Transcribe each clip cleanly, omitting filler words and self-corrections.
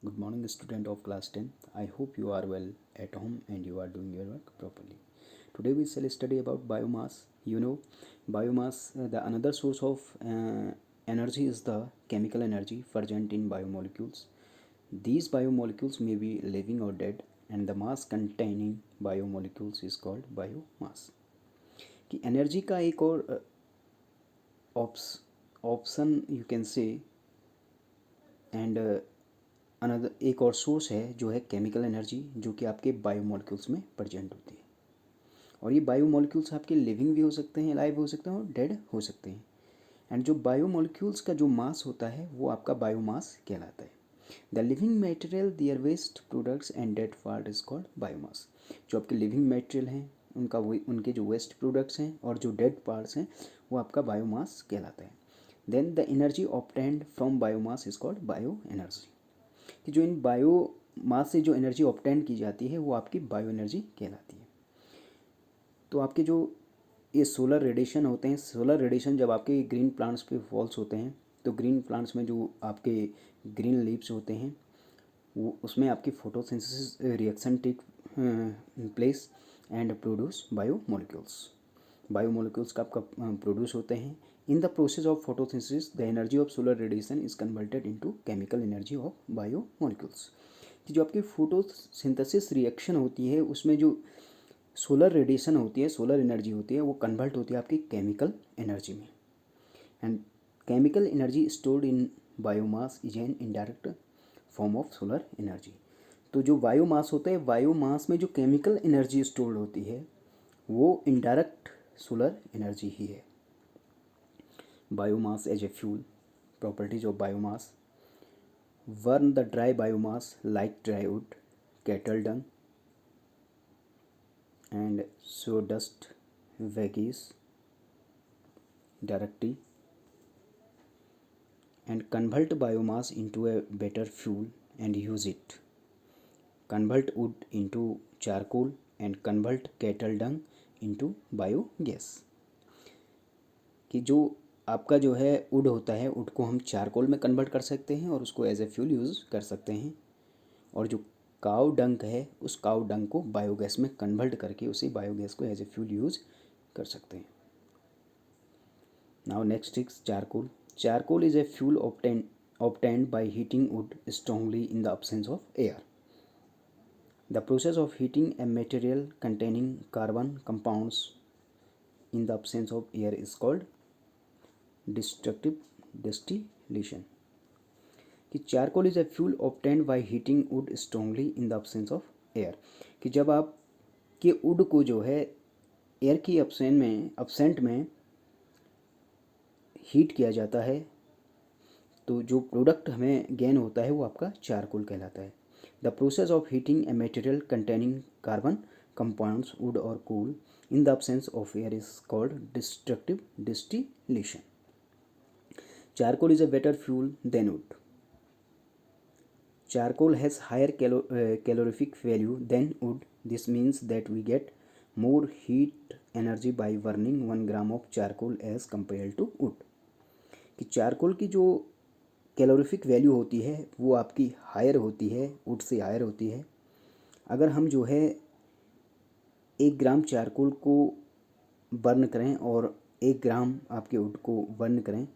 Good morning, student of class 10th. I hope you are well at home and you are doing your work properly. Today we shall study about biomass. Biomass, the another source of energy is the chemical energy present in biomolecules. These biomolecules may be living or dead, and the mass containing biomolecules is called biomass. कि energy का एक और option you can say and another एक और source है जो है chemical energy, जो कि आपके बायोमोलिक्यूल्स में प्रेजेंट होती है। और ये बायोमोलिक्यूल्स आपके लिविंग भी हो सकते हैं, लाइव हो सकते हैं और डेड हो सकते हैं। एंड जो बायोमोलिक्यूल्स का जो मास होता है वो आपका बायोमास कहलाता है। The living material, their waste products and dead part is called biomass. जो आपके लिविंग मटेरियल हैं उनका उनके जो वेस्ट प्रोडक्ट्स हैं और जो डेड पार्ट्स हैं वो आपका बायोमास कहलाता है। Then the energy obtained from biomass is called bio energy. कि जो इन बायो मास से जो एनर्जी ऑब्टेन की जाती है वो आपकी बायो एनर्जी कहलाती है। तो आपके जो ये सोलर रेडिएशन होते हैं, सोलर रेडिएशन जब आपके ग्रीन प्लांट्स पे फॉल्स होते हैं तो ग्रीन प्लांट्स में जो आपके ग्रीन लीव्स होते हैं वो उसमें आपकी photosynthesis reaction take place and produce biomolecules का आपका प्रोड्यूस होते हैं। In the process of photosynthesis the energy of solar radiation is converted into chemical energy of biomolecules. कि जो आपकी फोटोसिंथेसिस रिएक्शन होती है उसमें जो सोलर रेडिएशन होती है, सोलर एनर्जी होती है, वो कन्वर्ट होती है आपकी केमिकल एनर्जी में। And chemical energy stored in biomass is an indirect form of solar energy. तो जो बायोमास होता है, बायोमास में जो केमिकल एनर्जी स्टोर्ड होती है वो इनडायरेक्ट सोलर एनर्जी ही है। Biomass as a fuel, properties of biomass: burn the dry biomass like dry wood, cattle dung, and sawdust, veggies directly, and convert biomass into a better fuel and use it. Convert wood into charcoal and convert cattle dung into biogas। कि जो आपका जो है would होता है, would को हम charcoal में कन्वर्ट कर सकते हैं और उसको एज ए फ्यूल यूज़ कर सकते हैं। और जो काव डंक है उस काव डंक को बायोगैस में कन्वर्ट करके उसी बायोगैस को एज ए फ्यूल यूज़ कर सकते हैं। Now next is charcoal. Charcoal is a fuel obtained by heating wood strongly in the absence of air. The process of heating a material containing carbon compounds in the absence of air is called destructive distillation। कि charcoal is a fuel obtained by heating would strongly in the absence of air. कि जब आप के would को जो है air की absent में हीट किया जाता है तो जो प्रोडक्ट हमें गेन होता है वो आपका चारकोल कहलाता है। The process of heating a material containing carbon compounds wood और coal in the absence of air is called destructive distillation. Charcoal is a better fuel than wood. Charcoal has higher calorific value than wood. This means that we get more heat energy by burning 1 gram of charcoal as compared to wood। कि charcoal की जो calorific value होती है वो आपकी higher होती है, would say higher होती है। अगर हम जो है 1 ग्राम चारकोल को बर्न करें और 1 ग्राम आपके वुड को बर्न करें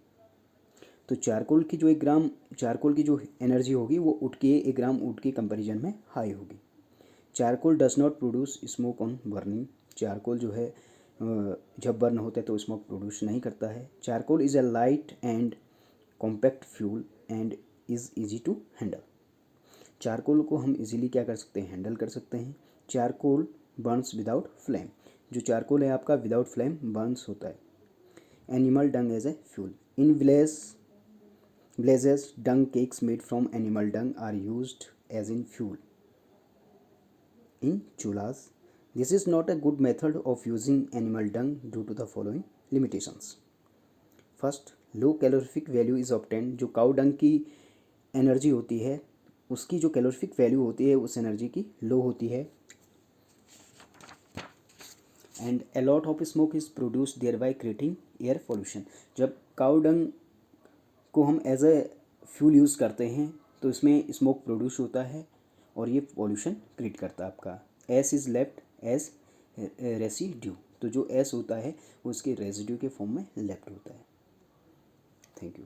तो चारकोल की जो 1 ग्राम चारकोल की जो एनर्जी होगी वो वुड के 1 ग्राम वुड के कंपैरिजन में हाई होगी। Charcoal does not produce smoke on burning. Charcoal जो है जब बर्न होता है तो स्मोक प्रोड्यूस नहीं करता है। Charcoal is a light and compact fuel and is easy to handle. Charcoal को हम इजीली क्या कर सकते हैं, हैंडल कर सकते हैं। Charcoal burns without flame. जो चारकोल है आपका विदाउट फ्लेम बर्न्स होता है। Animal dung as a fuel. In villages, dung cakes made from animal dung are used as in fuel in chulhas. This is not a good method of using animal dung due to the following limitations. First, low calorific value is obtained। जो cow dung की energy होती है उसकी जो calorific value होती है उस energy की लो होती है। And a lot of smoke is produced thereby creating air pollution। जब काउ डंग को हम एज ए फ्यूल यूज़ करते हैं तो इसमें स्मोक प्रोड्यूस होता है और ये पॉल्यूशन क्रिएट करता है आपका। Ash is left as residue, तो जो एस होता है वो उसके रेसिड्यू के फॉर्म में लेफ्ट होता है। Thank you.